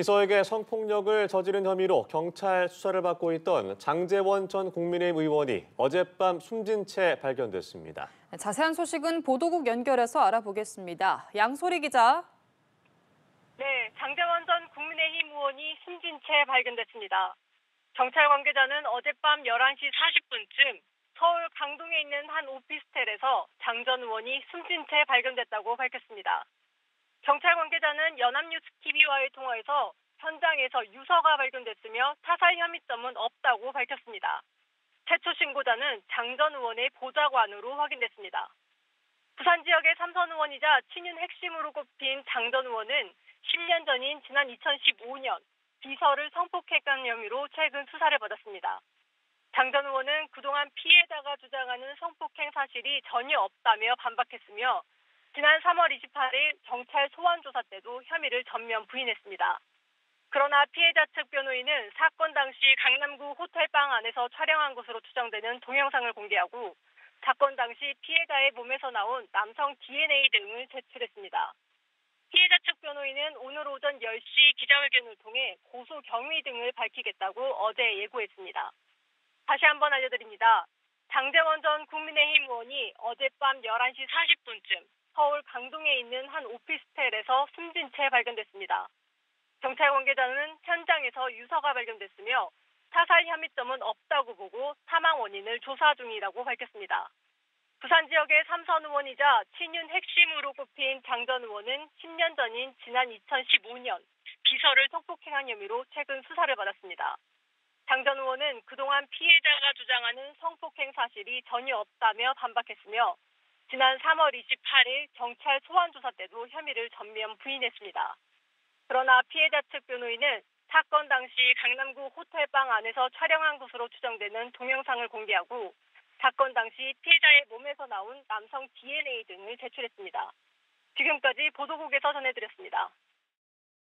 비서에게 성폭력을 저지른 혐의로 경찰 수사를 받고 있던 장제원 전 국민의힘 의원이 어젯밤 숨진 채 발견됐습니다. 자세한 소식은 보도국 연결해서 알아보겠습니다. 양소리 기자. 네, 장제원 전 국민의힘 의원이 숨진 채 발견됐습니다. 경찰 관계자는 어젯밤 11시 40분쯤 서울 강동에 있는 한 오피스텔에서 장 전 의원이 숨진 채 발견됐다고 밝혔습니다. 경찰 관계자는 연합뉴스 TV와의 통화에서 현장에서 유서가 발견됐으며 타살 혐의점은 없다고 밝혔습니다. 최초 신고자는 장 전 의원의 보좌관으로 확인됐습니다. 부산 지역의 삼선 의원이자 친윤 핵심으로 꼽힌 장 전 의원은 10년 전인 지난 2015년 비서를 성폭행한 혐의로 최근 수사를 받았습니다. 장 전 의원은 그동안 피해자가 주장하는 성폭행 사실이 전혀 없다며 반박했으며 지난 3월 28일 경찰 소환 조사 때도 혐의를 전면 부인했습니다. 그러나 피해자 측 변호인은 사건 당시 강남구 호텔방 안에서 촬영한 것으로 추정되는 동영상을 공개하고 사건 당시 피해자의 몸에서 나온 남성 DNA 등을 제출했습니다. 피해자 측 변호인은 오늘 오전 10시 기자회견을 통해 고소 경위 등을 밝히겠다고 어제 예고했습니다. 다시 한번 알려드립니다. 장제원 전 국민의힘 의원이 어젯밤 11시 40분쯤 서울 강동에 있는 한 오피스텔에서 숨진 채 발견됐습니다. 경찰 관계자는 현장에서 유서가 발견됐으며 타살 혐의점은 없다고 보고 사망 원인을 조사 중이라고 밝혔습니다. 부산 지역의 삼선 의원이자 친윤 핵심으로 꼽힌 장 전 의원은 10년 전인 지난 2015년 비서를 성폭행한 혐의로 최근 수사를 받았습니다. 장 전 의원은 그동안 피해자가 주장하는 성폭행 사실이 전혀 없다며 반박했으며 지난 3월 28일 경찰 소환 조사 때도 혐의를 전면 부인했습니다. 그러나 피해자 측 변호인은 사건 당시 강남구 호텔방 안에서 촬영한 것으로 추정되는 동영상을 공개하고 사건 당시 피해자의 몸에서 나온 남성 DNA 등을 제출했습니다. 지금까지 보도국에서 전해드렸습니다.